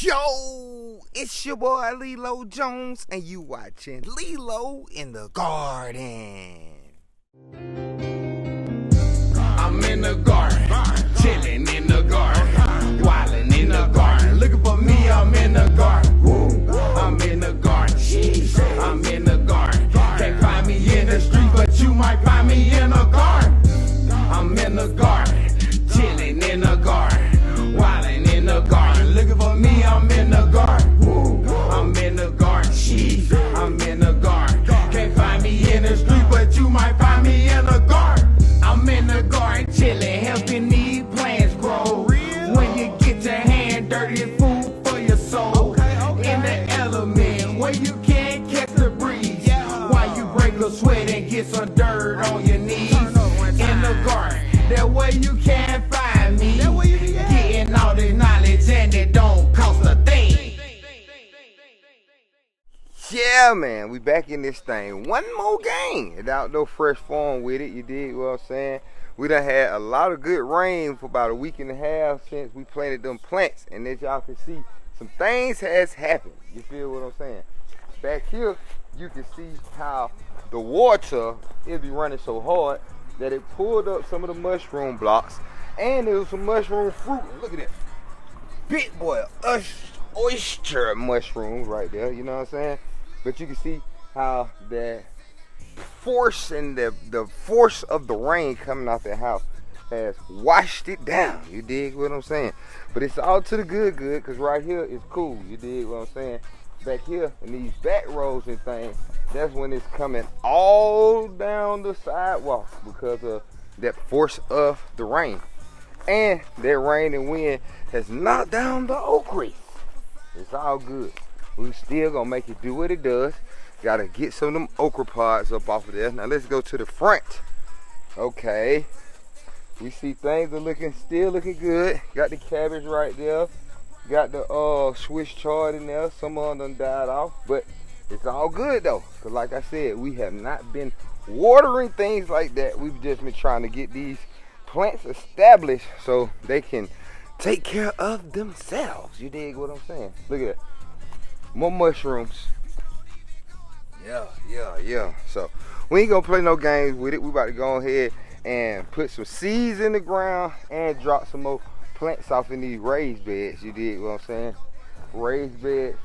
Yo, it's your boy Lelo Jones, and you watching Lelo in the Garden. I'm in the garden, chilling in the garden, wilding in the garden. Looking for me, I'm in the garden. I'm in the garden, I'm in the garden. Can't find me in the street, but you might find me in the garden. I'm in the garden, chilling in the garden, wilding in the garden. Looking for me, I'm in the garden. I'm in the garden, I'm in the garden. Can't find me in the street, but you might find me in the garden. I'm in the garden, chilling, helping these plants grow. When you get your hand dirty, it's food for your soul. In the element, where you can't catch the breeze. While you break a sweat and get some dirt on your knees. In the garden, that way you can't find me. Getting all this knowledge and it don't cost a thing. Yeah, man, we back in this thing. One more game. It's outdoor fresh form with it, you dig what I'm saying? We done had a lot of good rain for about a week and a half since we planted them plants. And as y'all can see, some things has happened. You feel what I'm saying? Back here, you can see how the water, it be running so hard that it pulled up some of the mushroom blocks. And there was some mushroom fruit. Look at that. Big boy, oyster mushrooms right there, you know what I'm saying? But you can see how that force and the force of the rain coming out that house has washed it down. You dig what I'm saying? But it's all to the good, because right here is cool. You dig what I'm saying? Back here in these back rows and things, that's when it's coming all down the sidewalk because of that force of the rain. And that rain and wind has knocked down the oak wreath. It's all good. We still gonna make it do what it does. Gotta get some of them okra pods up off of there. Now let's go to the front. Okay. We see things are still looking good. Got the cabbage right there. Got the Swiss chard in there. Some of them done died off. But it's all good though. Cause like I said, we have not been watering things like that. We've just been trying to get these plants established so they can take care of themselves. You dig what I'm saying? Look at that. More mushrooms. Yeah. So we ain't gonna play no games with it. We about to go ahead and put some seeds in the ground and drop some more plants off in these raised beds. You dig what I'm saying? Raised beds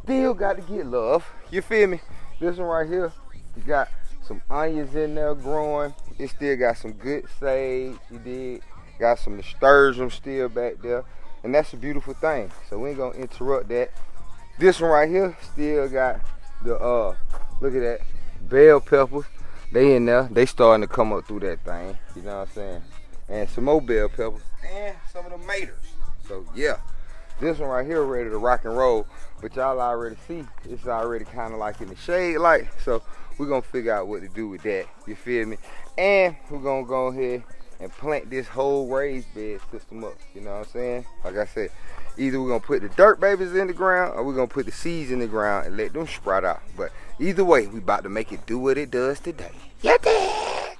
still got to get love. You feel me? This one right here, you got some onions in there growing. It still got some good sage. You dig? Got some nasturtium still back there. And that's a beautiful thing. So we ain't gonna interrupt that. This one right here still got the look at that, bell peppers. They in there. They starting to come up through that thing. You know what I'm saying? And some more bell peppers and some of the maters. So yeah, this one right here ready to rock and roll. But y'all already see it's already kind of like in the shade light. So we're gonna figure out what to do with that. You feel me? And we're gonna go ahead and plant this whole raised bed system up. You know what I'm saying? Like I said, either we're gonna put the dirt babies in the ground or we're gonna put the seeds in the ground and let them sprout out. But either way, we about to make it do what it does today. You dig?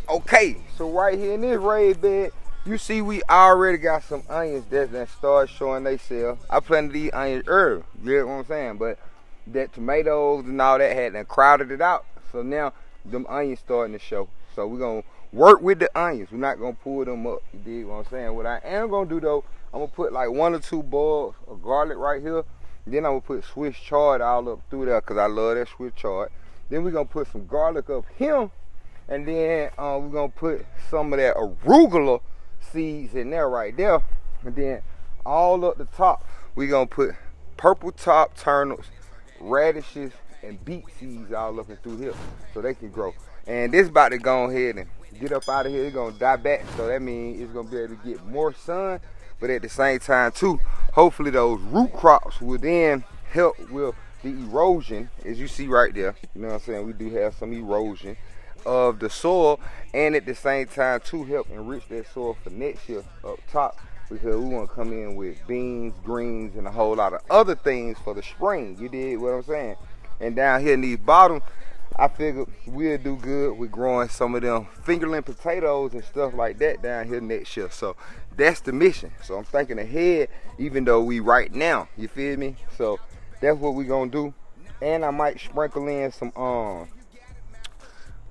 Okay, so right here in this raised bed, you see we already got some onions that start showing themselves. I planted these onions early, you know what I'm saying? But that tomatoes and all that had crowded it out. So now them onions starting to show. So we're gonna work with the onions. We're not gonna pull them up. You dig what I'm saying? What I am gonna do though, I'm gonna put like 1 or 2 bulbs of garlic right here. Then I'm gonna put Swiss chard all up through there because I love that Swiss chard. Then we're gonna put some garlic up here. And then we're gonna put some of that arugula seeds in there right there. And then all up the top, we're gonna put purple top turnips, radishes, and beet seeds all up and through here so they can grow. And this about to go ahead and get up out of here. It's gonna die back, so that means it's gonna be able to get more sun. But at the same time too, hopefully those root crops will then help with the erosion, as you see right there. You know what I'm saying? We do have some erosion of the soil, and at the same time too help enrich that soil for next year up top, because we want to come in with beans, greens, and a whole lot of other things for the spring. You dig what I'm saying? And down here in these bottoms, I figured we'll do good with growing some of them fingerling potatoes and stuff like that down here next year. So that's the mission. So I'm thinking ahead, even though we right now, you feel me? So that's what we gonna do. And I might sprinkle in some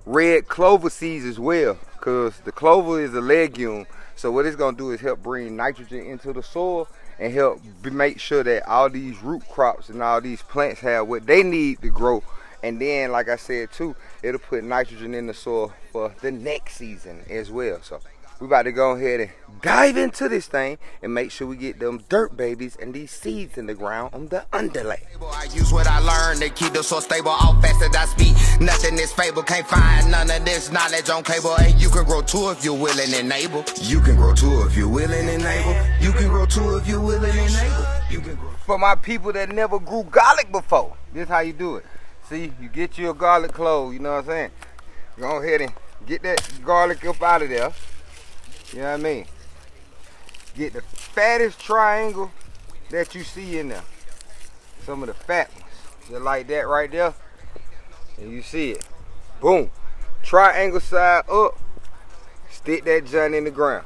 red clover seeds as well, because the clover is a legume. So what it's gonna do is help bring nitrogen into the soil and help make sure that all these root crops and all these plants have what they need to grow. And then, like I said too, it'll put nitrogen in the soil for the next season as well. So we about to go ahead and dive into this thing and make sure we get them dirt babies and these seeds in the ground on the underlay. I use what I learned to keep the soil stable. All fast as I speak, nothing is fable. Can't find none of this knowledge on cable. And you can grow too if you're willing and able. You can grow too if you're willing and able. You can grow too if you're willing and able. You can grow. For my people that never grew garlic before, this is how you do it. See, you get you a garlic clove, you know what I'm saying? Go ahead and get that garlic up out of there. You know what I mean? Get the fattest triangle that you see in there. Some of the fat ones. Just like that right there. And you see it. Boom. Triangle side up. Stick that junk in the ground.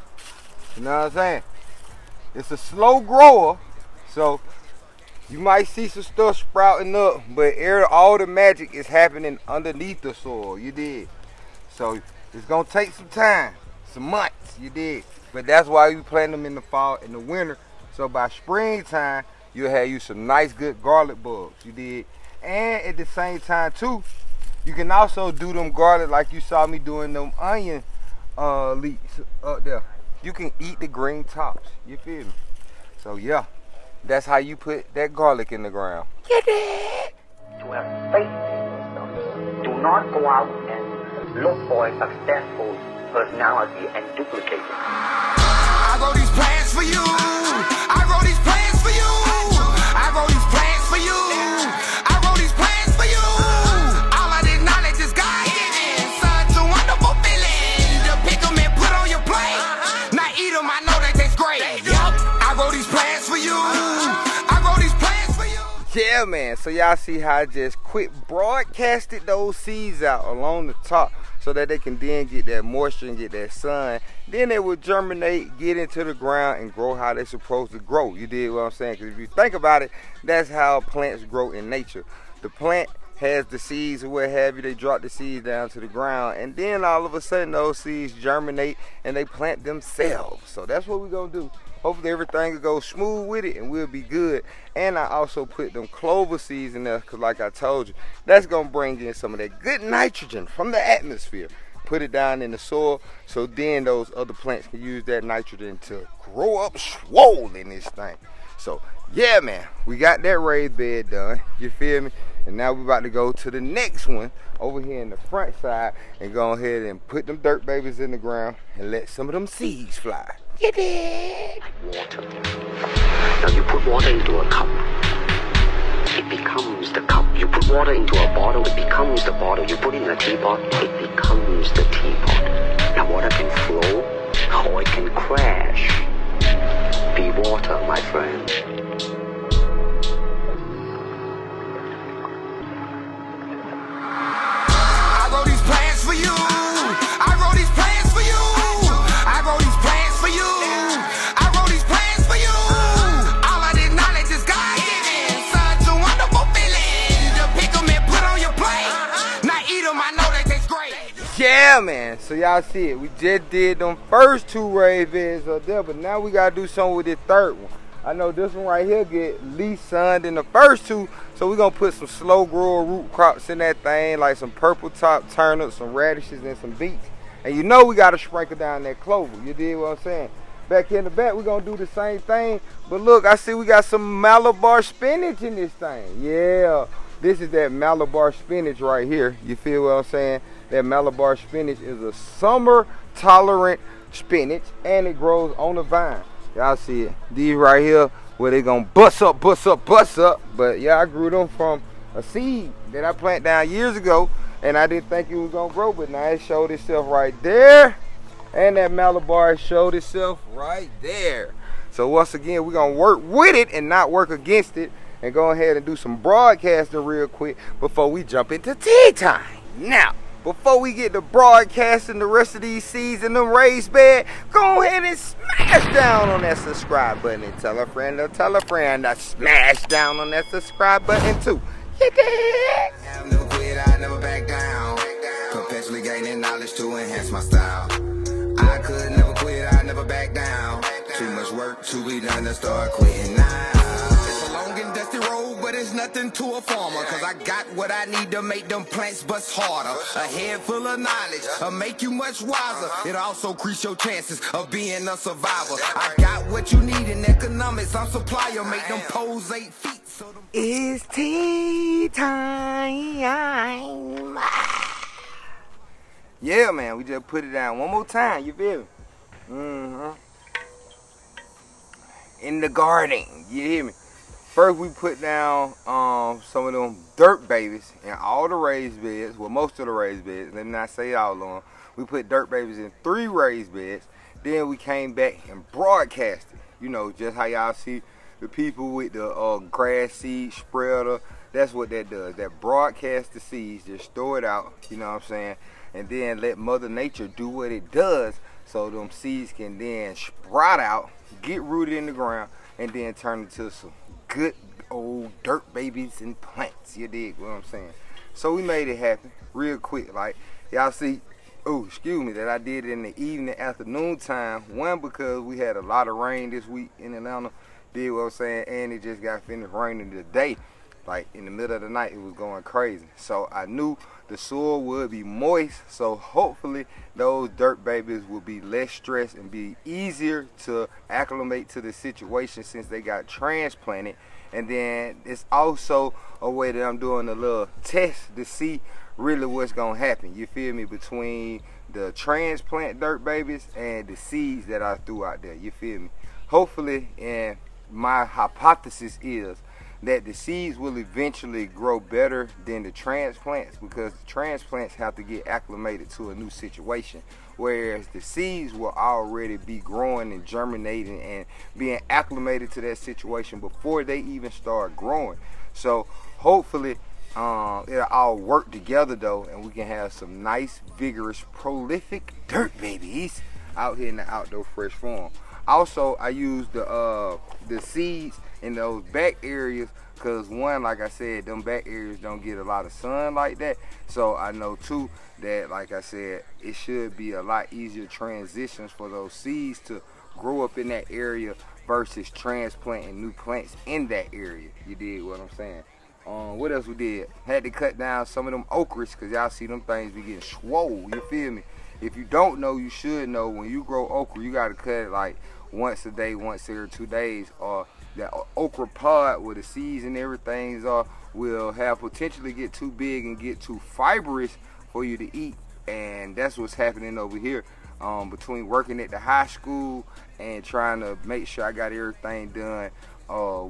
You know what I'm saying? It's a slow grower. So you might see some stuff sprouting up, but all the magic is happening underneath the soil. You did. So it's gonna take some time, some months. You did. But that's why we plant them in the fall and the winter. So by springtime, you'll have you some nice, good garlic bulbs. You did. And at the same time too, you can also do them garlic like you saw me doing them onion leeks up there. You can eat the green tops. You feel me? So yeah. That's how you put that garlic in the ground. Get it? To have faith in yourself. Do not go out and look for a successful personality and duplicate it. I wrote these plans for you. I wrote these plans for you. I wrote these plans for you. I wrote these plans for you. All of this knowledge is God-given. Such a wonderful feeling to pick them and put on your plate. Now eat them, I know they taste great. Yup, I wrote these plans for you. Yeah, man. So y'all see how I just quick broadcasted those seeds out along the top so that they can then get that moisture and get that sun. Then they will germinate, get into the ground, and grow how they're supposed to grow. You did what I'm saying? Because if you think about it, that's how plants grow in nature. The plant has the seeds or what have you. They drop the seeds down to the ground, and then all of a sudden those seeds germinate and they plant themselves. So that's what we're going to do. Hopefully everything will go smooth with it and we'll be good. And I also put them clover seeds in there because like I told you, that's going to bring in some of that good nitrogen from the atmosphere. Put it down in the soil so then those other plants can use that nitrogen to grow up swole in this thing. So yeah, man, we got that raised bed done. You feel me? And now we're about to go to the next one over here in the front side and go ahead and put them dirt babies in the ground and let some of them seeds fly. Get it? Water. Now you put water into a cup, it becomes the cup. You put water into a bottle, it becomes the bottle. You put it in a teapot, it becomes the teapot. Now water can flow or it can crash. Be water, my friend. I wrote these plans for you. I wrote these plans for you. I wrote these plans for you. I wrote these plans for you. All of this knowledge is God-given. Such a wonderful feeling to pick them and put on your plate. Now eat them, I know they taste great. Yeah, man. So y'all see it. We just did them first two raised beds up there, but now we got to do something with this third one. I know this one right here get least sun than the first two, so we're going to put some slow grower root crops in that thing, like some purple top turnips, some radishes, and some beets. And you know we got to sprinkle down that clover. You dig what I'm saying? Back here in the back, we're going to do the same thing. But look, I see we got some Malabar spinach in this thing. Yeah, this is that Malabar spinach right here. You feel what I'm saying? That Malabar spinach is a summer-tolerant spinach, and it grows on a vine. Y'all see it. These right here, where they gonna bust up. But yeah, I grew them from a seed that I planted down years ago, and I didn't think it was gonna grow, but now it showed itself right there. And that Malabar showed itself right there. So once again, we're gonna work with it and not work against it, and go ahead and do some broadcasting real quick before we jump into tea time. Now, before we get to broadcasting the rest of these seeds in them raised bed, go ahead and smash down on that subscribe button and tell a friend to tell a friend to smash down on that subscribe button too. You dig? I never quit, I never back down. Perpetually gaining knowledge to enhance my style. I could never quit, I never back down. Too much work to be done to start quitting now. It's a long and dusty road, but it's nothing to a farmer. Cause I got what I need to make them plants bust harder. A head full of knowledge, make you much wiser. It also increase your chances of being a survivor. I got what you need in economics, I'm supplier. Make them poles 8 feet. So them It's tea time. Yeah, man, we just put it down one more time. You feel me? In the garden, you hear me? First, we put down some of them dirt babies in all the raised beds. Well, most of the raised beds. Let me not say all of them. We put dirt babies in 3 raised beds. Then we came back and broadcasted. You know, just how y'all see the people with the grass seed spreader. That's what that does. That broadcasts the seeds, just throw it out. You know what I'm saying? And then let Mother Nature do what it does, so them seeds can then sprout out, get rooted in the ground, and then turn into some good old dirt babies and plants. You dig what I'm saying? So we made it happen real quick. Like y'all see, that I did it in the evening, afternoon time. One, because we had a lot of rain this week in Atlanta. Dig what I'm saying? And it just got finished raining today. Like in the middle of the night, it was going crazy. So I knew the soil would be moist. So hopefully those dirt babies will be less stressed and be easier to acclimate to the situation since they got transplanted. And then it's also a way that I'm doing a little test to see really what's gonna happen. You feel me? Between the transplant dirt babies and the seeds that I threw out there. You feel me? Hopefully, and my hypothesis is that the seeds will eventually grow better than the transplants, because the transplants have to get acclimated to a new situation, whereas the seeds will already be growing and germinating and being acclimated to that situation before they even start growing. So hopefully it'll all work together though, and we can have some nice, vigorous, prolific dirt babies out here in the outdoor fresh farm. Also, I use the seeds in those back areas because, one, like I said, them back areas don't get a lot of sun like that. So I know too that, like I said, it should be a lot easier transitions for those seeds to grow up in that area versus transplanting new plants in that area. You dig what I'm saying? What else we did? Had to cut down some of them okras because y'all see them things be getting swole. You feel me? If you don't know, you should know. When you grow okra, you got to cut it like once a day, once every 2 days, or that okra pod where the seeds and everything will have potentially get too big and get too fibrous for you to eat. And that's what's happening over here. Between working at the high school and trying to make sure I got everything done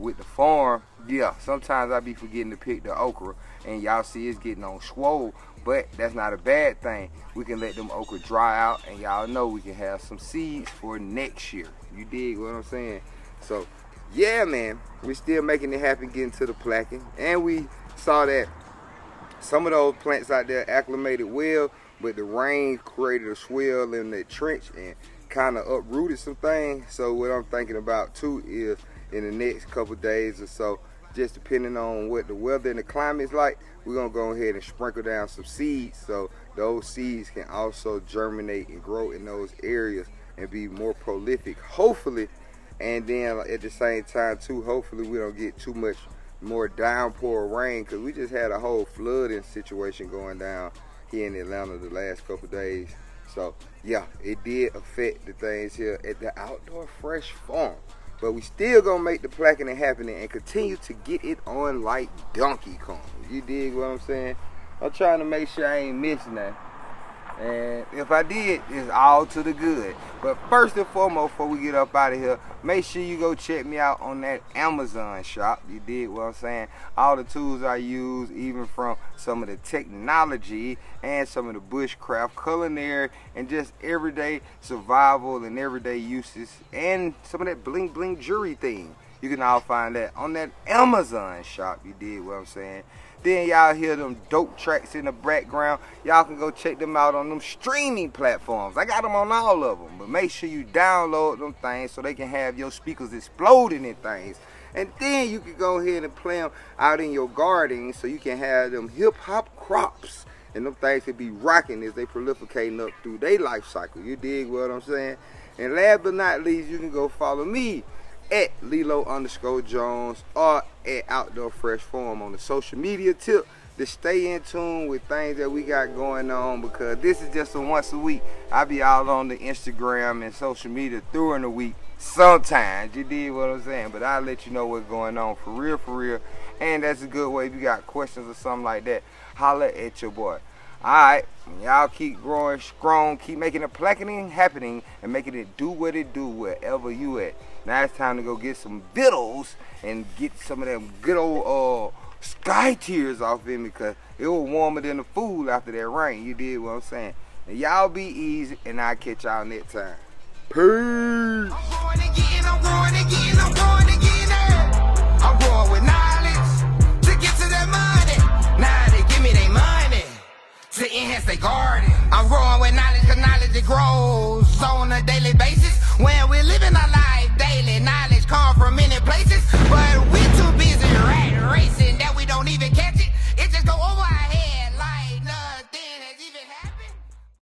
with the farm, yeah, sometimes I be forgetting to pick the okra, and y'all see it's getting on swole, but that's not a bad thing. We can let them okra dry out, and y'all know we can have some seeds for next year. You dig what I'm saying? So yeah, man, we're still making it happen, getting to the placking, and we saw that some of those plants out there acclimated well, but the rain created a swell in the trench and kind of uprooted some things. So what I'm thinking about too is in the next couple days or so, just depending on what the weather and the climate's like, we're gonna go ahead and sprinkle down some seeds so those seeds can also germinate and grow in those areas and be more prolific, hopefully. And then at the same time too, hopefully we don't get too much more downpour rain, because we just had a whole flooding situation going down here in Atlanta the last couple days. So yeah, it did affect the things here at the outdoor fresh farm, but we still gonna make the placking and happening and continue to get it on like Donkey Kong. You dig what I'm saying? I'm trying to make sure I ain't missing that. And if I did, it's all to the good. But first and foremost, before we get up out of here, make sure you go check me out on that Amazon shop. You dig what I'm saying? All the tools I use, even from some of the technology and some of the bushcraft, culinary, and just everyday survival and everyday uses, and some of that bling bling jewelry thing. You can all find that on that Amazon shop. You dig what I'm saying? Then y'all hear them dope tracks in the background. Y'all can go check them out on them streaming platforms. I got them on all of them. But make sure you download them things so they can have your speakers exploding in things. And then you can go ahead and play them out in your garden so you can have them hip-hop crops. And them things can be rocking as they prolificating up through their life cycle. You dig what I'm saying? And last but not least, you can go follow me at Lelo_Jones or at Outdoor Fresh Farm on the social media tip to stay in tune with things that we got going on, because this is just a once a week. I be out on the Instagram and social media during the week sometimes. You dig what I'm saying? But I'll let you know what's going on for real, for real. And that's a good way. If you got questions or something like that, holler at your boy. Alright, y'all keep growing strong, keep making the placking happening, and making it do what it do wherever you at. Now it's time to go get some vittles and get some of them good old sky tears off in me, because it was warmer than the food after that rain. You did what I'm saying. Now y'all be easy, and I'll catch y'all next time. Peace. I'm growing again, I'm growing again, I'm growing again. I'm growing with knowledge to get to that money. Now they give me their money to enhance their garden. I'm growing with knowledge, cause knowledge it grows on a daily basis.